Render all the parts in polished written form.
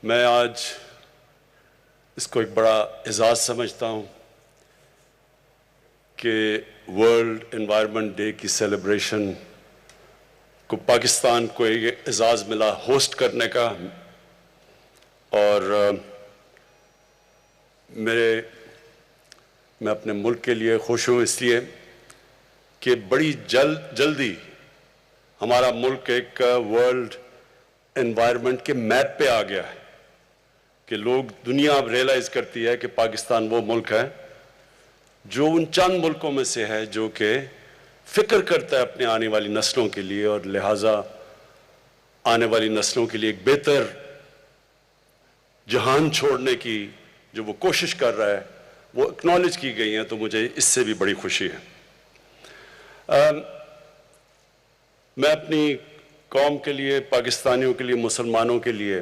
میں آج اس کو ایک بڑا اعزاز سمجھتا ہوں کہ ورلڈ انوائرمنٹ ڈے کی سیلیبریشن کو پاکستان کو ایک اعزاز ملا ہوسٹ کرنے کا، اور میں اپنے ملک کے لیے خوش ہوں اس لیے کہ بڑی جلدی ہمارا ملک ایک ورلڈ انوائرمنٹ کے میپ پہ آ گیا ہے کہ دنیا اب ریئلائز کرتی ہے کہ پاکستان وہ ملک ہے جو ان چند ملکوں میں سے ہے جو کہ فکر کرتا ہے اپنے آنے والی نسلوں کے لیے، اور لہٰذا آنے والی نسلوں کے لیے ایک بہتر جہان چھوڑنے کی جو وہ کوشش کر رہا ہے وہ اکنالج کی گئی ہیں، تو مجھے اس سے بھی بڑی خوشی ہے۔ میں اپنی قوم کے لیے، پاکستانیوں کے لیے، مسلمانوں کے لیے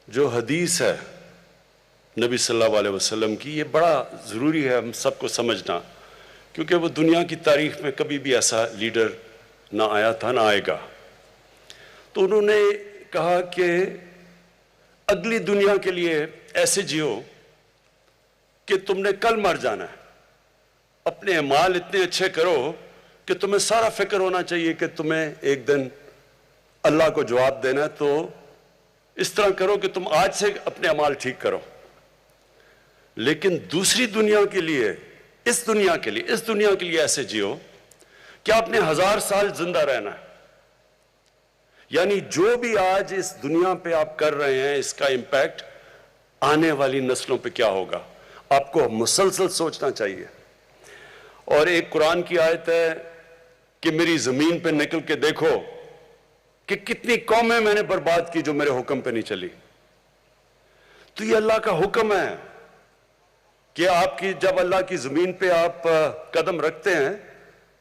جو حدیث ہے نبی صلی اللہ علیہ وسلم کی، یہ بڑا ضروری ہے ہم سب کو سمجھنا، کیونکہ وہ دنیا کی تاریخ میں کبھی بھی ایسا لیڈر نہ آیا تھا نہ آئے گا۔ تو انہوں نے کہا کہ اگلی دنیا کے لیے ایسے جیو کہ تم نے کل مر جانا ہے، اپنے اعمال اتنے اچھے کرو کہ تمہیں سارا فکر ہونا چاہیے کہ تمہیں ایک دن اللہ کو جواب دینا ہے، تو اس طرح کرو کہ تم آج سے اپنے اعمال ٹھیک کرو۔ لیکن دوسری دنیا کے لیے، اس دنیا کے لیے ایسے جیو کہ آپ نے 1000 سال زندہ رہنا ہے، یعنی جو بھی آج اس دنیا پہ آپ کر رہے ہیں اس کا امپیکٹ آنے والی نسلوں پہ کیا ہوگا، آپ کو مسلسل سوچنا چاہیے۔ اور ایک قرآن کی آیت ہے کہ میری زمین پہ نکل کے دیکھو کہ کتنی قومیں میں نے برباد کی جو میرے حکم پہ نہیں چلی۔ تو یہ اللہ کا حکم ہے کہ جب اللہ کی زمین پہ آپ قدم رکھتے ہیں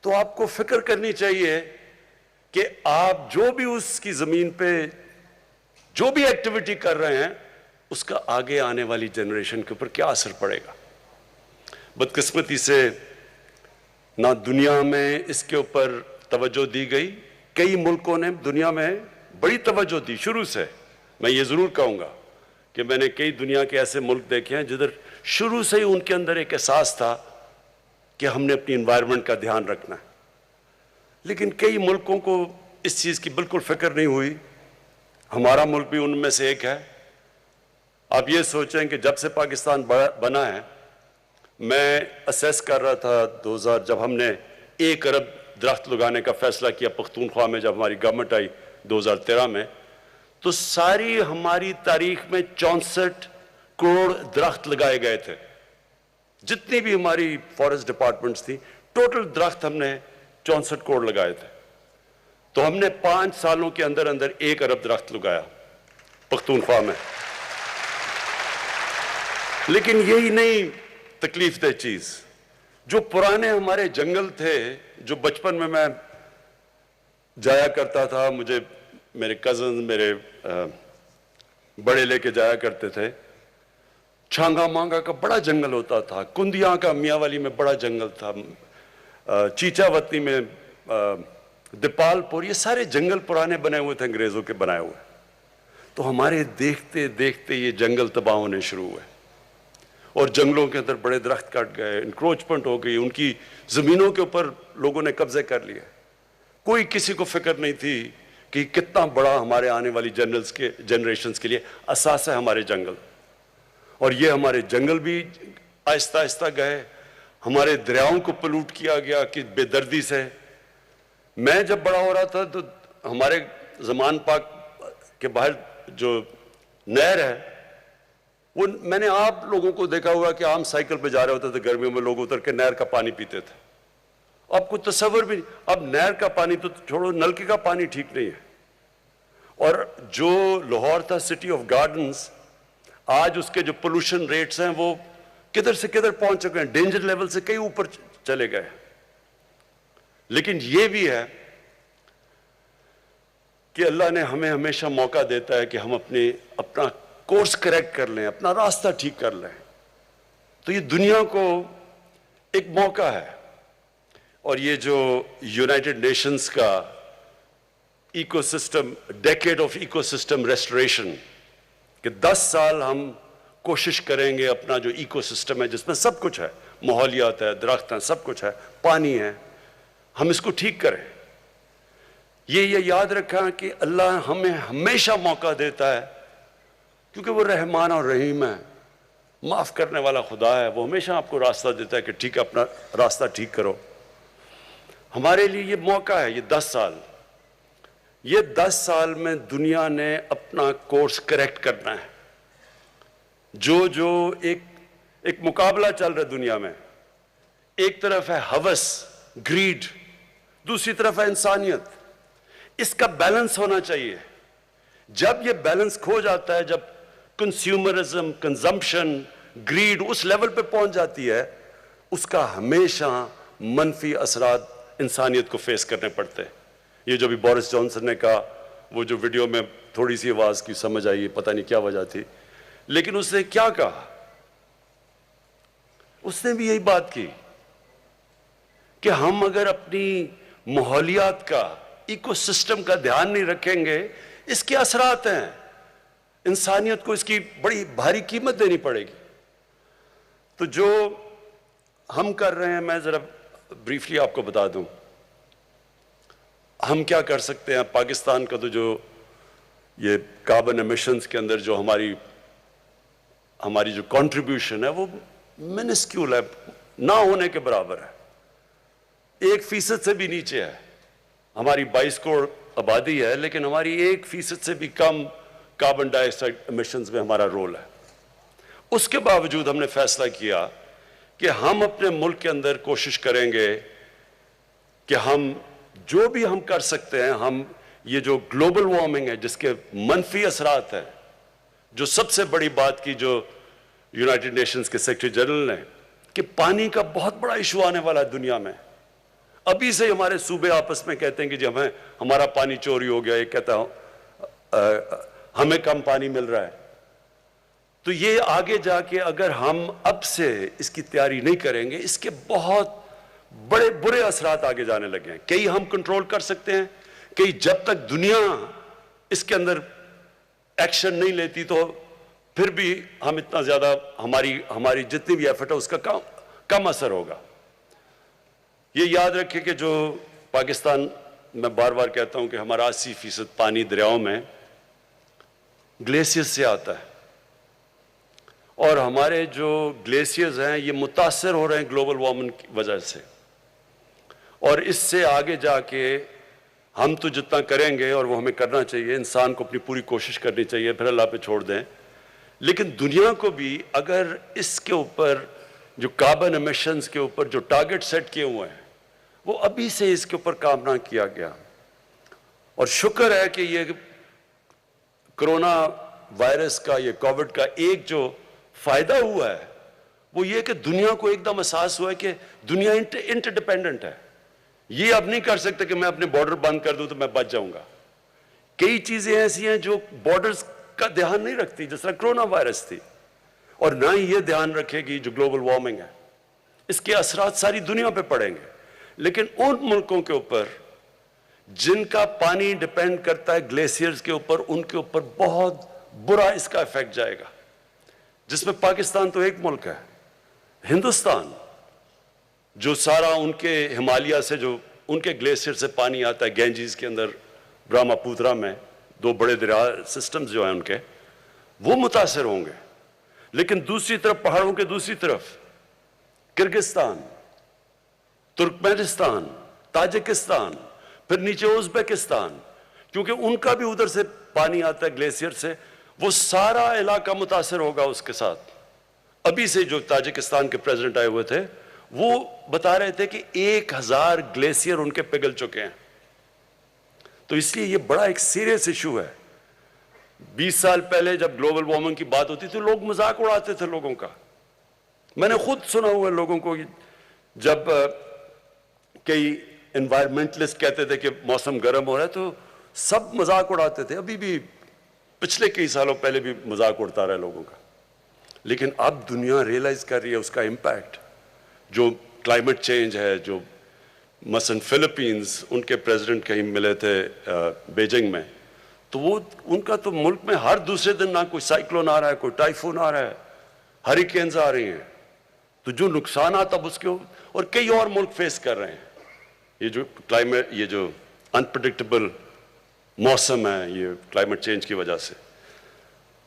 تو آپ کو فکر کرنی چاہیے کہ آپ جو بھی اس کی زمین پہ جو بھی ایکٹیویٹی کر رہے ہیں اس کا آگے آنے والی جنریشن کے اوپر کیا اثر پڑے گا۔ بدقسمتی سے نہ دنیا میں اس کے اوپر توجہ دی گئی، کئی ملکوں نے دنیا میں بڑی توجہ دی شروع سے۔ میں یہ ضرور کہوں گا کہ میں نے کئی دنیا کے ایسے ملک دیکھے ہیں جدھر شروع سے ہی ان کے اندر ایک احساس تھا کہ ہم نے اپنی انوائرمنٹ کا دھیان رکھنا ہے، لیکن کئی ملکوں کو اس چیز کی بالکل فکر نہیں ہوئی۔ ہمارا ملک بھی ان میں سے ایک ہے۔ آپ یہ سوچیں کہ جب سے پاکستان بنا ہے، میں اسیس کر رہا تھا 2000 جب ہم نے 1 ارب درخت لگانے کا فیصلہ کیا پختونخوا میں، جب ہماری گورنمنٹ آئی 2013 میں، تو ساری ہماری تاریخ میں 64 کروڑ درخت لگائے گئے تھے۔ جتنی بھی ہماری فارسٹ ڈپارٹمنٹس تھی، ٹوٹل درخت ہم نے 64 کروڑ لگائے تھے۔ تو ہم نے 5 سالوں کے اندر 1 ارب درخت لگایا پختونخوا میں۔ لیکن یہی نہیں تکلیف دہ چیز، جو پرانے ہمارے جنگل تھے، جو بچپن میں جایا کرتا تھا، مجھے میرے کزن میرے بڑے لے کے جایا کرتے تھے، چھانگا مانگا کا بڑا جنگل ہوتا تھا، کندیاں کا میاں والی میں بڑا جنگل تھا، چیچا وطنی میں، دیپال پور، یہ سارے جنگل پرانے بنے ہوئے تھے، انگریزوں کے بنائے ہوئے۔ تو ہمارے دیکھتے دیکھتے یہ جنگل تباہ ہونے شروع ہوئے، اور جنگلوں کے اندر بڑے درخت کٹ گئے، انکروچمنٹ ہو گئی، ان کی زمینوں کے اوپر لوگوں نے قبضے کر لیے۔ کوئی کسی کو فکر نہیں تھی کہ کتنا بڑا ہمارے آنے والی جنریشنز کے لیے اثاثہ ہے ہمارے جنگل۔ اور یہ ہمارے جنگل بھی آہستہ آہستہ گئے، ہمارے دریاؤں کو پلوٹ کیا گیا کہ بے دردی سے۔ میں جب بڑا ہو رہا تھا تو ہمارے زمان پاک کے باہر جو نہر ہے، وہ میں نے آپ لوگوں کو دیکھا ہوا کہ عام سائیکل پہ جا رہے ہوتے تھے، گرمیوں میں لوگ اتر کے نہر کا پانی پیتے تھے۔ اب کوئی تصور بھی نہیں، اب نہر کا پانی تو چھوڑو، نلکے کا پانی ٹھیک نہیں ہے۔ اور جو لاہور تھا سٹی آف گارڈنز، آج اس کے جو پولوشن ریٹس ہیں وہ کدھر سے کدھر پہنچ چکے ہیں، ڈینجر لیول سے کئی اوپر چلے گئے۔ لیکن یہ بھی ہے کہ اللہ نے ہمیں ہمیشہ موقع دیتا ہے کہ ہم اپنا کورس کریکٹ کر لیں، اپنا راستہ ٹھیک کر لیں۔ تو یہ دنیا کو ایک موقع ہے، اور یہ جو یونائٹڈ نیشنز کا ecosystem, decade of ecosystem restoration, کہ 10 سال ہم کوشش کریں گے اپنا جو ایکو سسٹم ہے جس میں سب کچھ ہے، ماحولیات ہے، درخت ہیں، سب کچھ ہے، پانی ہے، ہم اس کو ٹھیک کریں۔ یہ یاد رکھا کہ اللہ ہمیں ہمیشہ موقع دیتا ہے کیونکہ وہ رحمان اور رحیم ہے، معاف کرنے والا خدا ہے، وہ ہمیشہ آپ کو راستہ دیتا ہے کہ ٹھیک ہے اپنا راستہ ٹھیک کرو۔ ہمارے لیے یہ موقع ہے، یہ 10 سال، یہ 10 سال میں دنیا نے اپنا کورس کریکٹ کرنا ہے۔ جو ایک مقابلہ چل رہا ہے دنیا میں، ایک طرف ہے ہوس، گریڈ، دوسری طرف ہے انسانیت، اس کا بیلنس ہونا چاہیے۔ جب یہ بیلنس کھو جاتا ہے، جب کنزیومرزم، کنزمپشن، گریڈ اس لیول پہ پہنچ جاتی ہے، اس کا ہمیشہ منفی اثرات انسانیت کو فیس کرنے پڑتے ہیں۔ یہ جو بھی بورس جانسن نے کہا، وہ جو ویڈیو میں تھوڑی سی آواز کی سمجھ آئی، پتہ نہیں کیا وجہ تھی، لیکن اس نے کیا کہا؟ اس نے بھی یہی بات کی کہ ہم اگر اپنی ماحولیات کا، ایکو سسٹم کا دھیان نہیں رکھیں گے، اس کے اثرات ہیں، انسانیت کو اس کی بڑی بھاری قیمت دینی پڑے گی۔ تو جو ہم کر رہے ہیں، میں ذرا بریفلی آپ کو بتا دوں ہم کیا کر سکتے ہیں۔ پاکستان کا تو جو یہ کاربن ایمیشنز کے اندر جو ہماری جو کنٹریبیوشن ہے وہ منسکیول ہے، نہ ہونے کے برابر ہے، 1% سے بھی نیچے ہے۔ ہماری 22 کروڑ آبادی ہے، لیکن ہماری 1% سے بھی کم کاربن ڈائی آکسائڈ ایمیشنز میں ہمارا رول ہے۔ اس کے باوجود ہم نے فیصلہ کیا کہ ہم اپنے ملک کے اندر کوشش کریں گے کہ ہم جو بھی ہم کر سکتے ہیں، ہم یہ جو گلوبل وارمنگ ہے جس کے منفی اثرات ہیں، جو سب سے بڑی بات کی جو یونائٹڈ نیشنز کے سیکرٹری جنرل نے کہ پانی کا بہت بڑا ایشو آنے والا ہے دنیا میں۔ ابھی سے ہمارے صوبے آپس میں کہتے ہیں کہ جی ہمارا پانی چوری ہو گیا، یہ کہتا ہے ہمیں کم پانی مل رہا ہے۔ تو یہ آگے جا کے اگر ہم اب سے اس کی تیاری نہیں کریں گے، اس کے بہت بڑے برے اثرات آگے جانے لگے ہیں۔ کئی ہم کنٹرول کر سکتے ہیں، کئی جب تک دنیا اس کے اندر ایکشن نہیں لیتی تو پھر بھی ہم اتنا زیادہ ہماری جتنی بھی ایفرٹ ہے اس کا کم اثر ہوگا۔ یہ یاد رکھیں کہ جو پاکستان، میں بار بار کہتا ہوں کہ ہمارا 80% پانی دریاؤں میں گلیشیئر سے آتا ہے، اور ہمارے جو گلیشیئرز ہیں یہ متاثر ہو رہے ہیں گلوبل وارمنگ کی وجہ سے، اور اس سے آگے جا کے ہم تو جتنا کریں گے، اور وہ ہمیں کرنا چاہیے، انسان کو اپنی پوری کوشش کرنی چاہیے، پھر اللہ پہ چھوڑ دیں، لیکن دنیا کو بھی اگر اس کے اوپر جو کاربن ایمیشنز کے اوپر جو ٹارگٹ سیٹ کیے ہوئے ہیں وہ ابھی سے اس کے اوپر کام نہ کیا گیا، اور شکر ہے کہ یہ کرونا وائرس کا، یہ کووڈ کا ایک جو فائدہ ہوا ہے وہ یہ کہ دنیا کو ایک دم احساس ہوا ہے کہ دنیا انٹر ڈیپینڈنٹ ہے۔ یہ اب نہیں کر سکتے کہ میں اپنے بارڈر بند کر دوں تو میں بچ جاؤں گا۔ کئی چیزیں ایسی ہیں جو بارڈرز کا دھیان نہیں رکھتی، جس طرح کرونا وائرس تھی، اور نہ ہی یہ دھیان رکھے گی جو گلوبل وارمنگ ہے، اس کے اثرات ساری دنیا پہ پڑیں گے۔ لیکن ان ملکوں کے اوپر جن کا پانی ڈیپینڈ کرتا ہے گلیشیئرز کے اوپر، ان کے اوپر بہت برا اس کا ایفیکٹ جائے گا، جس میں پاکستان تو ایک ملک ہے، ہندوستان جو سارا ان کے ہمالیہ سے جو ان کے گلیشیئر سے پانی آتا ہے، گینجیز کے اندر، برہما پوترا میں، 2 بڑے دریا سسٹمز جو ہیں ان کے، وہ متاثر ہوں گے۔ لیکن دوسری طرف پہاڑوں کے دوسری طرف کرگستان، ترکمانستان، تاجکستان، پھر نیچے ازبکستان، کیونکہ ان کا بھی ادھر سے پانی آتا ہے گلیشیئر سے، وہ سارا علاقہ متاثر ہوگا اس کے ساتھ۔ ابھی سے جو تاجکستان کے پریزیڈنٹ آئے ہوئے تھے وہ بتا رہے تھے کہ 1000 گلیشیئر ان کے پگھل چکے ہیں۔ تو اس لیے یہ بڑا ایک سیریس ایشو ہے۔ 20 سال پہلے جب گلوبل وارمنگ کی بات ہوتی تھی لوگ مذاق اڑاتے تھے لوگوں کا۔ میں نے خود سنا ہوا ہے لوگوں کو، جب کئی انوائرمنٹلسٹ کہتے تھے کہ موسم گرم ہو رہا ہے تو سب مذاق اڑاتے تھے، ابھی بھی پچھلے کئی سالوں پہلے بھی مذاق اڑتا رہا ہے لوگوں کا۔ لیکن اب دنیا ریئلائز کر رہی ہے اس کا امپیکٹ، جو کلائمیٹ چینج ہے، جو مثلا فلپینز، ان کے پریزیڈنٹ کہیں ملے تھے بیجنگ میں، تو وہ ان کا تو ملک میں ہر دوسرے دن نہ کوئی سائیکلون آ رہا ہے، کوئی ٹائفون آ رہا ہے، ہریکینز آ رہی ہیں، تو جو نقصانات اب اس کے اور کئی اور ملک فیس کر رہے ہیں، یہ جو کلائمیٹ، یہ جو انپریڈکٹیبل موسم ہے یہ کلائمیٹ چینج کی وجہ سے.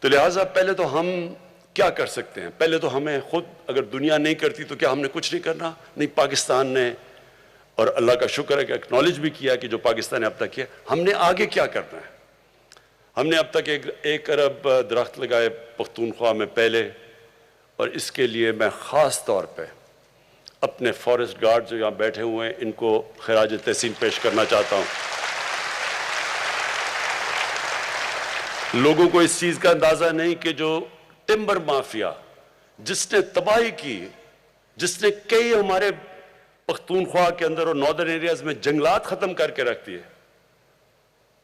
تو لہٰذا پہلے تو ہم کیا کر سکتے ہیں؟ پہلے تو ہمیں خود، اگر دنیا نہیں کرتی تو کیا ہم نے کچھ نہیں کرنا؟ نہیں، پاکستان نے، اور اللہ کا شکر ہے کہ اکنالج بھی کیا کہ جو پاکستان نے اب تک کیا. ہم نے آگے کیا کرنا ہے؟ ہم نے اب تک 1 ارب درخت لگائے پختونخوا میں پہلے، اور اس کے لیے میں خاص طور پہ اپنے فارسٹ گارڈ جو یہاں بیٹھے ہوئے ہیں ان کو خراج تحسین پیش کرنا چاہتا ہوں. لوگوں کو اس چیز کا اندازہ نہیں کہ جو ٹمبر مافیا جس نے تباہی کی، جس نے کئی ہمارے پختونخوا کے اندر اور ناردرن ایریاز میں جنگلات ختم کر کے رکھ دیے.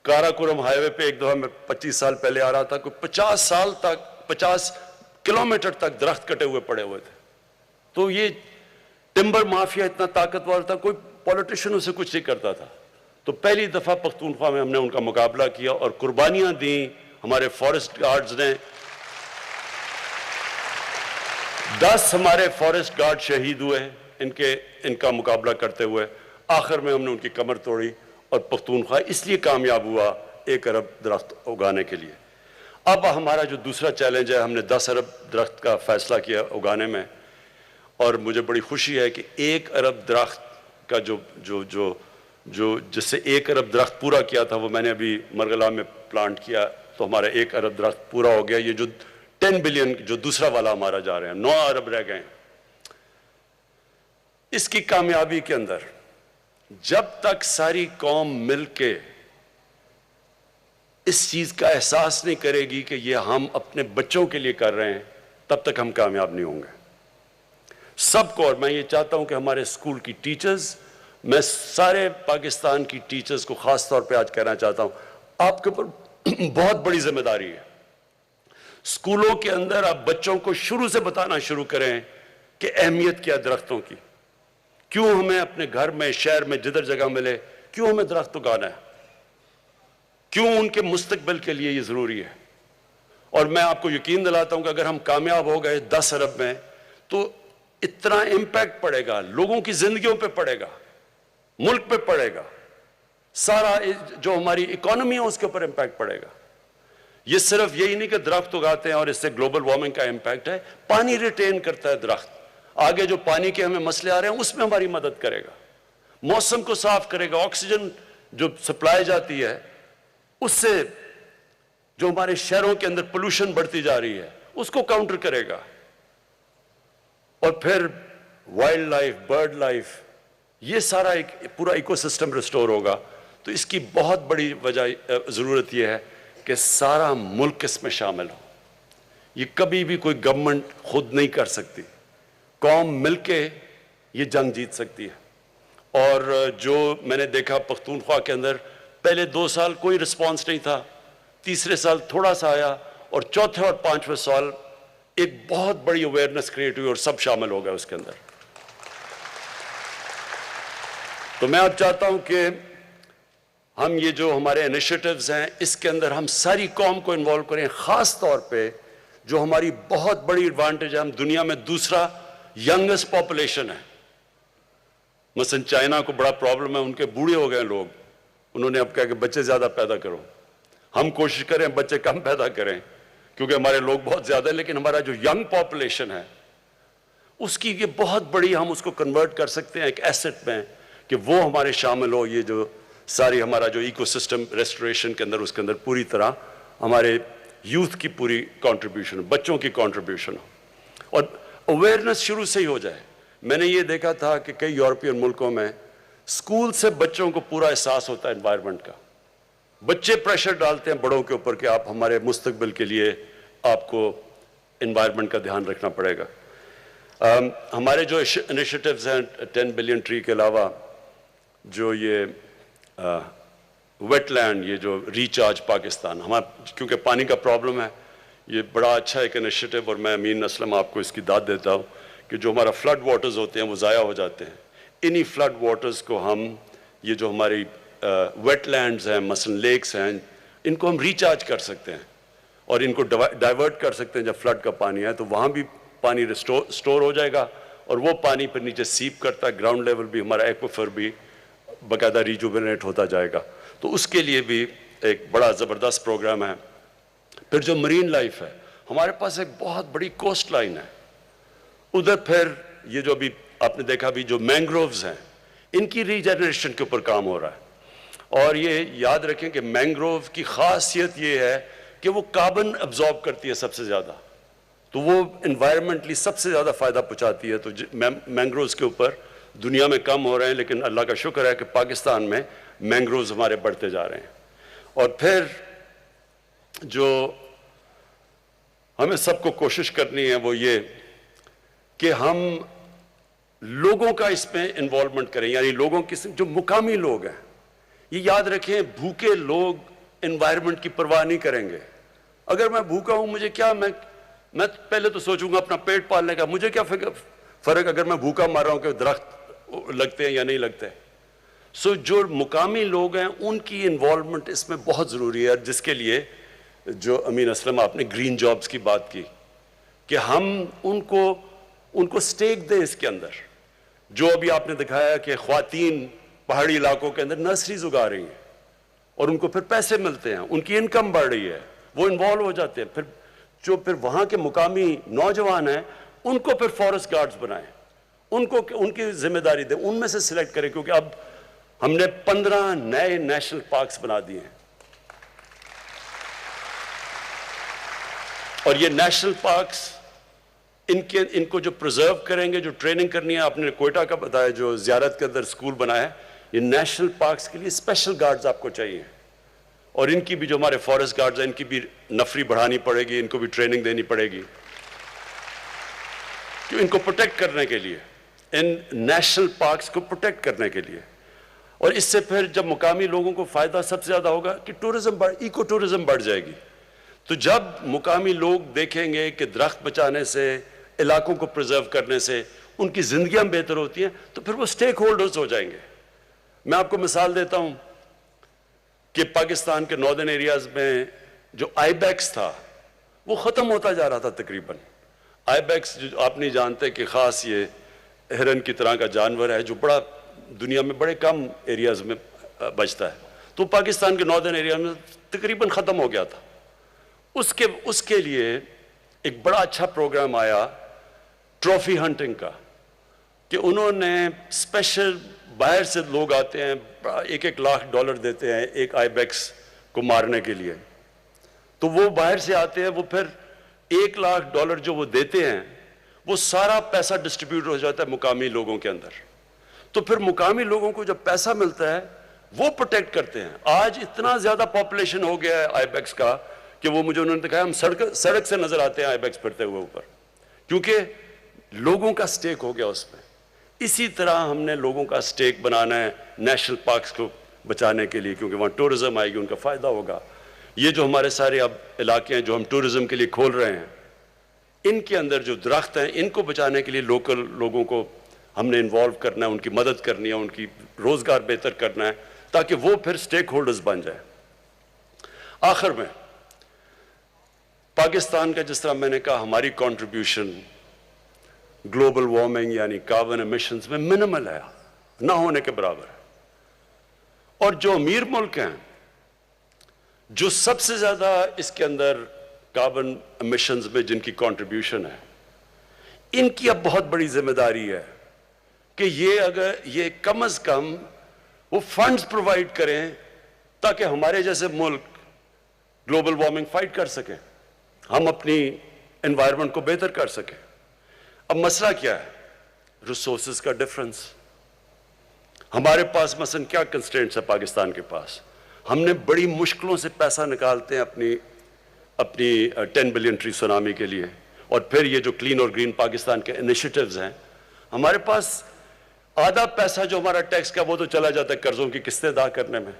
کاراکورم ہائی وے پہ ایک دفعہ میں 25 سال پہلے آ رہا تھا، کوئی 50 سال تک 50 کلومیٹر تک درخت کٹے ہوئے پڑے ہوئے تھے. تو یہ ٹمبر مافیا اتنا طاقتور تھا، کوئی پولیٹیشن اسے کچھ نہیں کرتا تھا. تو پہلی دفعہ پختونخوا میں ہم نے ان کا مقابلہ کیا اور قربانیاں دیں. ہمارے فارسٹ گارڈز نے 10 ہمارے فارسٹ گارڈ شہید ہوئے ان کا مقابلہ کرتے ہوئے. آخر میں ہم نے ان کی کمر توڑی اور پختونخوا اس لیے کامیاب ہوا 1 ارب درخت اگانے کے لیے. اب ہمارا جو دوسرا چیلنج ہے، ہم نے 10 ارب درخت کا فیصلہ کیا اگانے میں، اور مجھے بڑی خوشی ہے کہ 1 ارب درخت کا جس سے 1 ارب درخت پورا کیا تھا وہ میں نے ابھی مرغلا میں پلانٹ کیا، تو ہمارا 1 ارب درخت پورا ہو گیا. یہ جو 10 بلین جو دوسرا والا ہمارا جا رہے ہیں، 9 ارب رہ گئے ہیں. اس کی کامیابی کے اندر جب تک ساری قوم مل کے اس چیز کا احساس نہیں کرے گی کہ یہ ہم اپنے بچوں کے لیے کر رہے ہیں، تب تک ہم کامیاب نہیں ہوں گے. سب کو، اور میں یہ چاہتا ہوں کہ ہمارے اسکول کی ٹیچرز، میں سارے پاکستان کی ٹیچرز کو خاص طور پہ آج کہنا چاہتا ہوں، آپ کے اوپر بہت بڑی ذمہ داری ہے. اسکولوں کے اندر آپ بچوں کو شروع سے بتانا شروع کریں کہ اہمیت کیا درختوں کی، کیوں ہمیں اپنے گھر میں، شہر میں، جدھر جگہ ملے، کیوں ہمیں درخت اگانا ہے، کیوں ان کے مستقبل کے لیے یہ ضروری ہے. اور میں آپ کو یقین دلاتا ہوں کہ اگر ہم کامیاب ہو گئے 10 ارب میں تو اتنا امپیکٹ پڑے گا، لوگوں کی زندگیوں پہ پڑے گا، ملک پہ پڑے گا، سارا جو ہماری اکانومی ہے اس کے اوپر امپیکٹ پڑے گا. یہ صرف یہی نہیں کہ درخت اگاتے ہیں اور اس سے گلوبل وارمنگ کا امپیکٹ ہے، پانی ریٹین کرتا ہے درخت. آگے جو پانی کے ہمیں مسئلے آ رہے ہیں اس میں ہماری مدد کرے گا، موسم کو صاف کرے گا، آکسیجن جو سپلائی جاتی ہے اس سے جو ہمارے شہروں کے اندر پولوشن بڑھتی جا رہی ہے اس کو کاؤنٹر کرے گا. اور پھر وائلڈ لائف، برڈ لائف، یہ سارا ایک پورا ایکو سسٹم ریسٹور ہوگا. تو اس کی بہت بڑی وجہ ضرورت یہ ہے کہ سارا ملک اس میں شامل ہو. یہ کبھی بھی کوئی گورنمنٹ خود نہیں کر سکتی، قوم مل کے یہ جنگ جیت سکتی ہے. اور جو میں نے دیکھا پختونخوا کے اندر پہلے 2 سال کوئی رسپانس نہیں تھا، تیسرے سال تھوڑا سا آیا، اور چوتھے اور 5ویں سال ایک بہت بڑی اویئرنیس کریٹ ہوئی اور سب شامل ہو گئے اس کے اندر. تو میں اب چاہتا ہوں کہ ہم یہ جو ہمارے انیشیٹوز ہیں اس کے اندر ہم ساری قوم کو انوالو کریں. خاص طور پہ جو ہماری بہت بڑی ایڈوانٹیج ہے، ہم دنیا میں دوسرا ینگسٹ پاپولیشن ہے. مثلا چائنا کو بڑا پرابلم ہے، ان کے بوڑھے ہو گئے لوگ، انہوں نے اب کہا کہ بچے زیادہ پیدا کرو. ہم کوشش کریں بچے کم پیدا کریں کیونکہ ہمارے لوگ بہت زیادہ ہیں، لیکن ہمارا جو ینگ پاپولیشن ہے اس کی یہ بہت بڑی، ہم اس کو کنورٹ کر سکتے ہیں ایک ایسٹ میں کہ وہ ہمارے شامل ہو. یہ جو ساری ہمارا جو ایکو سسٹم ریسٹوریشن کے اندر، اس کے اندر پوری طرح ہمارے یوتھ کی پوری کنٹریبیوشن، بچوں کی کنٹریبیوشن ہو اور اویئرنیس شروع سے ہی ہو جائے. میں نے یہ دیکھا تھا کہ کئی یورپین ملکوں میں اسکول سے بچوں کو پورا احساس ہوتا ہے انوائرمنٹ کا. بچے پریشر ڈالتے ہیں بڑوں کے اوپر کہ آپ ہمارے مستقبل کے لیے آپ کو انوائرمنٹ کا دھیان رکھنا پڑے گا. ہمارے جو انیشیٹوز ہیں 10 بلین ٹری کے علاوہ، جو یہ ویٹ لینڈ، یہ جو ریچارج پاکستان، ہمارا کیونکہ پانی کا پرابلم ہے، یہ بڑا اچھا ایک انیشیٹو. اور میں امین اسلم آپ کو اس کی داد دیتا ہوں کہ جو ہمارا فلڈ واٹرز ہوتے ہیں وہ ضائع ہو جاتے ہیں. انہی فلڈ واٹرز کو ہم، یہ جو ہماری ویٹ لینڈز ہیں، مثلا لیکس ہیں، ان کو ہم ریچارج کر سکتے ہیں اور ان کو ڈائیورٹ کر سکتے ہیں. جب فلڈ کا پانی ہے تو وہاں بھی پانی سٹور ہو جائے گا اور وہ پانی پھر نیچے سیپ کرتا ہے, گراؤنڈ لیول بھی ہمارا ایکویفر بھی باقاعدہ ریجوونیٹ ہوتا جائے گا. تو اس کے لیے بھی ایک بڑا زبردست پروگرام ہے. پھر جو مرین لائف ہے, ہمارے پاس ایک بہت بڑی کوسٹ لائن ہے. ادھر پھر یہ جو ابھی آپ نے دیکھا بھی جو مینگرووز ہیں, ان کی ریجنریشن کے اوپر کام ہو رہا ہے. اور یہ یاد رکھیں کہ مینگروو کی خاصیت یہ ہے کہ وہ کاربن ابزارب کرتی ہے سب سے زیادہ, تو وہ انوائرمنٹلی سب سے زیادہ فائدہ پہنچاتی ہے. تو مینگرووز کے اوپر دنیا میں کم ہو رہے ہیں, لیکن اللہ کا شکر ہے کہ پاکستان میں مینگرووز ہمارے بڑھتے جا رہے ہیں. اور پھر جو ہمیں سب کو کوشش کرنی ہے وہ یہ کہ ہم لوگوں کا اس میں انوالومنٹ کریں, یعنی لوگوں کی جو مقامی لوگ ہیں. یہ یاد رکھیں, بھوکے لوگ انوائرمنٹ کی پرواہ نہیں کریں گے. اگر میں بھوکا ہوں, مجھے کیا, میں پہلے تو سوچوں گا اپنا پیٹ پالنے کا, مجھے کیا فرق اگر میں بھوکا مر رہا ہوں کہ درخت لگتے ہیں یا نہیں لگتے. جو مقامی لوگ ہیں ان کی انوالومنٹ اس میں بہت ضروری ہے, جس کے لیے جو امین اسلم آپ نے گرین جابز کی بات کی کہ ہم ان کو سٹیک دیں اس کے اندر. جو ابھی آپ نے دکھایا کہ خواتین پہاڑی علاقوں کے اندر نرسریز اگا رہی ہیں اور ان کو پھر پیسے ملتے ہیں, ان کی انکم بڑھ رہی ہے, وہ انوالو ہو جاتے ہیں. پھر وہاں کے مقامی نوجوان ہیں, ان کو پھر فارسٹ گارڈز بنائیں, ان کی ذمہ داری دیں, ان میں سے سلیکٹ کریں, کیونکہ اب ہم نے 15 نئے نیشنل پارکس بنا دیے ہیں. اور یہ نیشنل پارکس ان کو جو پرزرو کریں گے, جو ٹریننگ کرنی ہے, آپ نے کوئٹہ کا بتایا جو زیارت کے اندر سکول بنایا ہے, یہ نیشنل پارکس کے لیے اسپیشل گارڈز آپ کو چاہیے. اور ان کی بھی جو ہمارے فارسٹ گارڈز ہیں, ان کی بھی نفری بڑھانی پڑے گی, ان کو بھی ٹریننگ دینی پڑے گی کہ ان کو پروٹیکٹ کرنے کے لیے, ان نیشنل پارکس کو پروٹیکٹ کرنے کے لیے. اور اس سے پھر جب مقامی لوگوں کو فائدہ سب سے زیادہ ہوگا کہ ایکو ٹورزم بڑھ جائے گی. تو جب مقامی لوگ دیکھیں گے کہ درخت بچانے سے, علاقوں کو پرزرو کرنے سے ان کی زندگیاں بہتر ہوتی ہیں, تو پھر وہ سٹیک ہولڈرز ہو جائیں گے. میں آپ کو مثال دیتا ہوں کہ پاکستان کے ناردرن ایریاز میں جو آئی بیکس تھا وہ ختم ہوتا جا رہا تھا تقریباً. آئی بیکس جو آپ نہیں جانتے کہ خاص یہ ہرن کی طرح کا جانور ہے جو بڑا دنیا میں بڑے کم ایریاز میں بچتا ہے, تو پاکستان کے ناردرن ایریا میں تقریباً ختم ہو گیا تھا. اس کے لیے ایک بڑا اچھا پروگرام آیا ٹرافی ہنٹنگ کا, کہ انہوں نے اسپیشل باہر سے لوگ آتے ہیں, $1 لاکھ دیتے ہیں ایک آئی بیکس کو مارنے کے لیے. تو وہ باہر سے آتے ہیں, وہ پھر $1 لاکھ جو وہ دیتے ہیں وہ سارا پیسہ ڈسٹریبیوٹ ہو جاتا ہے مقامی لوگوں کے اندر. تو پھر مقامی لوگوں کو جب پیسہ ملتا ہے وہ پروٹیکٹ کرتے ہیں. آج اتنا زیادہ پاپولیشن ہو گیا ہے آئی بیکس کا کہ وہ مجھے انہوں نے دکھایا, ہم سڑک سے نظر آتے ہیں آئی بیکس پھرتے ہوئے اوپر, کیونکہ لوگوں کا سٹیک ہو گیا اس میں. اسی طرح ہم نے لوگوں کا سٹیک بنانا ہے نیشنل پارکس کو بچانے کے لیے, کیونکہ وہاں ٹورزم آئے گی, ان کا فائدہ ہوگا. یہ جو ہمارے سارے اب علاقے ہیں جو ہم ٹورزم کے لیے کھول رہے ہیں, ان کے اندر جو درخت ہیں ان کو بچانے کے لیے لوکل لوگوں کو ہم نے انوالو کرنا ہے, ان کی مدد کرنی ہے, ان کی روزگار بہتر کرنا ہے, تاکہ وہ پھر سٹیک ہولڈرز بن جائیں. آخر میں پاکستان کا جس طرح میں نے کہا ہماری کنٹریبیوشن گلوبل وارمنگ یعنی کاربن ایمیشنز میں منیمل ہے, نہ ہونے کے برابر ہے. اور جو امیر ملک ہیں جو سب سے زیادہ اس کے اندر کاربن ایمیشنز میں جن کی کنٹریبیوشن ہے, ان کی اب بہت بڑی ذمہ داری ہے کہ یہ کم از کم وہ فنڈز پرووائڈ کریں تاکہ ہمارے جیسے ملک گلوبل وارمنگ فائٹ کر سکیں, ہم اپنی انوائرمنٹ کو بہتر کر سکیں. اب مسئلہ کیا ہے, ریسورسز کا ڈفرنس. ہمارے پاس مثلا کیا کنسٹرینٹس ہے پاکستان کے پاس, ہم نے بڑی مشکلوں سے پیسہ نکالتے ہیں اپنی 10 بلین ٹری سونامی کے لیے, اور پھر یہ جو کلین اور گرین پاکستان کے انیشیٹیوز ہیں, ہمارے پاس آدھا پیسہ جو ہمارا ٹیکس کا وہ تو چلا جاتا ہے قرضوں کی قسطیں ادا کرنے میں,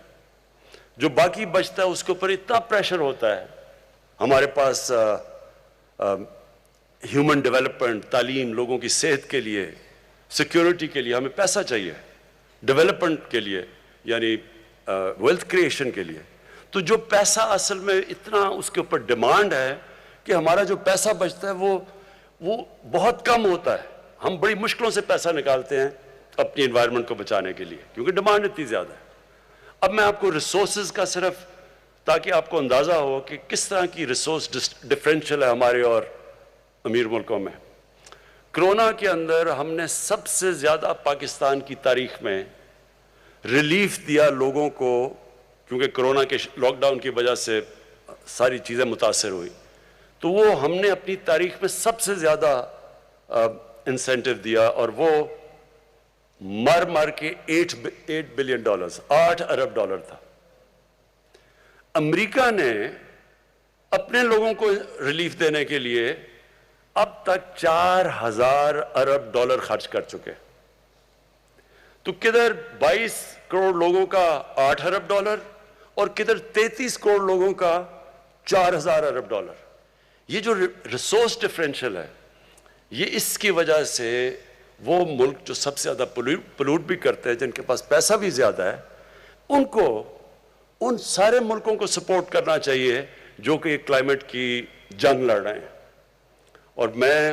جو باقی بچتا ہے اس کے اوپر اتنا پریشر ہوتا ہے. ہمارے پاس ہیومن ڈیولپمنٹ, تعلیم, لوگوں کی صحت کے لیے, سیکیورٹی کے لیے ہمیں پیسہ چاہیے, ڈیولپمنٹ کے لیے یعنی ویلتھ کریشن کے لیے. تو جو پیسہ اصل میں اتنا اس کے اوپر ڈیمانڈ ہے کہ ہمارا جو پیسہ بچتا ہے وہ بہت کم ہوتا ہے. ہم بڑی مشکلوں سے پیسہ نکالتے ہیں اپنی انوائرمنٹ کو بچانے کے لیے کیونکہ ڈیمانڈ اتنی زیادہ ہے. اب میں آپ کو ریسورسز کا صرف تاکہ آپ کو اندازہ ہو کہ کس طرح کی ریسورس ڈفرینشیل ہے ہمارے اور امیر ملکوں میں. کرونا کے اندر ہم نے سب سے زیادہ پاکستان کی تاریخ میں ریلیف دیا لوگوں کو, کیونکہ کرونا کے لاک ڈاؤن کی وجہ سے ساری چیزیں متاثر ہوئی, تو وہ ہم نے اپنی تاریخ میں سب سے زیادہ انسینٹیو دیا, اور وہ مر کے $8 بلین, $8 ارب تھا. امریکہ نے اپنے لوگوں کو ریلیف دینے کے لیے اب تک $4,000 ارب خرچ کر چکے. تو کدھر 22 کروڑ لوگوں کا $8 ارب اور کدھر 33 کروڑ لوگوں کا $4,000 ارب. یہ جو ریسورس ڈفرینشیل ہے, یہ اس کی وجہ سے وہ ملک جو سب سے زیادہ پلوٹ بھی کرتے ہیں, جن کے پاس پیسہ بھی زیادہ ہے, ان سارے ملکوں کو سپورٹ کرنا چاہیے جو کہ کلائمیٹ کی جنگ لڑ رہے ہیں. اور میں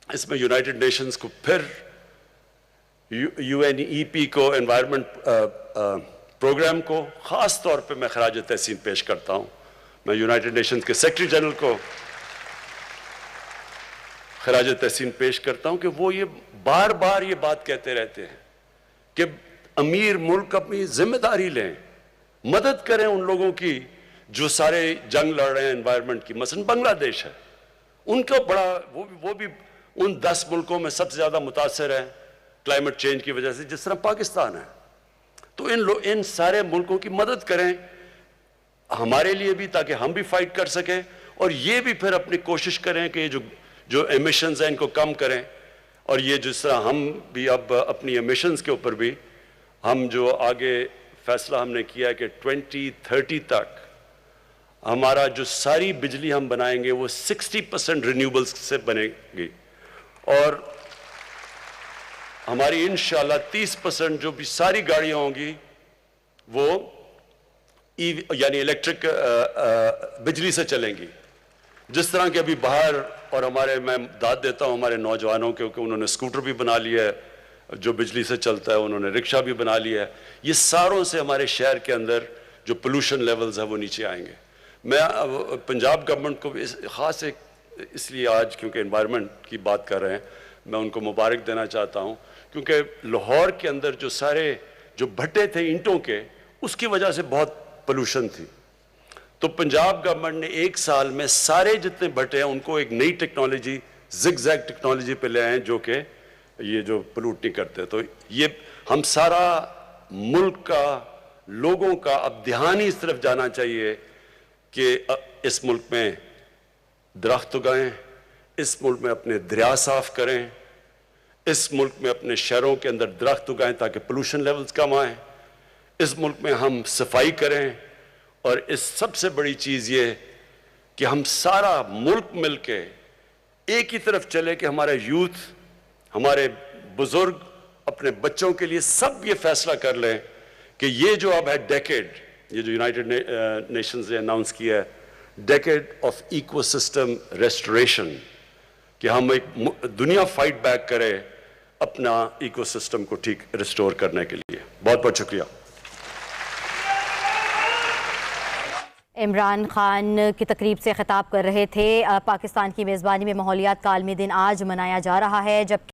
اس میں یونائٹڈ نیشنز کو پھر UNEP کو, انوائرمنٹ پروگرام کو خاص طور پہ میں خراج تحسین پیش کرتا ہوں. میں یونائٹڈ نیشنز کے سیکرٹری جنرل کو خراج تحسین پیش کرتا ہوں کہ وہ یہ بار بار یہ بات کہتے رہتے ہیں کہ امیر ملک اپنی ذمہ داری لیں, مدد کریں ان لوگوں کی جو سارے جنگ لڑ رہے ہیں انوائرمنٹ کی. مثلا بنگلہ دیش ہے, ان کا بڑا وہ بھی ان 10 ملکوں میں سب سے زیادہ متاثر ہے کلائمیٹ چینج کی وجہ سے, جس طرح پاکستان ہے. تو ان سارے ملکوں کی مدد کریں ہمارے لیے بھی, تاکہ ہم بھی فائٹ کر سکیں, اور یہ بھی پھر اپنی کوشش کریں کہ جو ایمیشنز ہیں ان کو کم کریں. اور یہ جس طرح ہم بھی اب اپنی ایمیشنز کے اوپر بھی ہم جو آگے فیصلہ ہم نے کیا ہے کہ 2030 تک ہمارا جو ساری بجلی ہم بنائیں گے وہ 60% رینیوبلز سے بنے گی, اور ہماری انشاءاللہ 30% جو بھی ساری گاڑیاں ہوں گی وہ یعنی الیکٹرک بجلی سے چلیں گی. جس طرح کہ ابھی باہر, اور میں داد دیتا ہوں ہمارے نوجوانوں کے کہ انہوں نے اسکوٹر بھی بنا لیا ہے جو بجلی سے چلتا ہے, انہوں نے رکشہ بھی بنا لیا ہے. یہ ساروں سے ہمارے شہر کے اندر جو پولوشن لیولز ہیں وہ نیچے آئیں گے. میں پنجاب گورنمنٹ کو خاص اس لیے آج کیونکہ انوائرمنٹ کی بات کر رہے ہیں, میں ان کو مبارک دینا چاہتا ہوں, کیونکہ لاہور کے اندر جو سارے جو بھٹے تھے اینٹوں کے, اس کی وجہ سے بہت پولوشن تھی. تو پنجاب گورنمنٹ نے 1 سال میں سارے جتنے بھٹے ہیں ان کو ایک نئی ٹیکنالوجی, زگ زیگ ٹیکنالوجی پہ لے آئے جو کہ یہ جو پلوٹ نہیں کرتے. تو یہ ہم سارا ملک کا, لوگوں کا اب دھیان ہی اس طرف جانا چاہیے کہ اس ملک میں درخت اگائیں, اس ملک میں اپنے دریا صاف کریں, اس ملک میں اپنے شہروں کے اندر درخت اگائیں تاکہ پولوشن لیولز کم آئیں, اس ملک میں ہم صفائی کریں, اور اس سب سے بڑی چیز یہ کہ ہم سارا ملک مل کے ایک ہی طرف چلے کہ ہمارا یوتھ, ہمارے بزرگ اپنے بچوں کے لیے سب یہ فیصلہ کر لیں کہ یہ جو اب ہے ڈیکیڈ, یہ جو یونائٹڈ نیشنز نے اناؤنس کیا ہے decade of ecosystem restoration, کہ ہم ایک دنیا فائٹ بیک کرے اپنا ایکو سسٹم کو ٹھیک ریسٹور کرنے کے لیے. بہت بہت شکریہ. عمران خان کی تقریب سے خطاب کر رہے تھے. پاکستان کی میزبانی میں ماحولیات کا عالمی دن آج منایا جا رہا ہے, جبکہ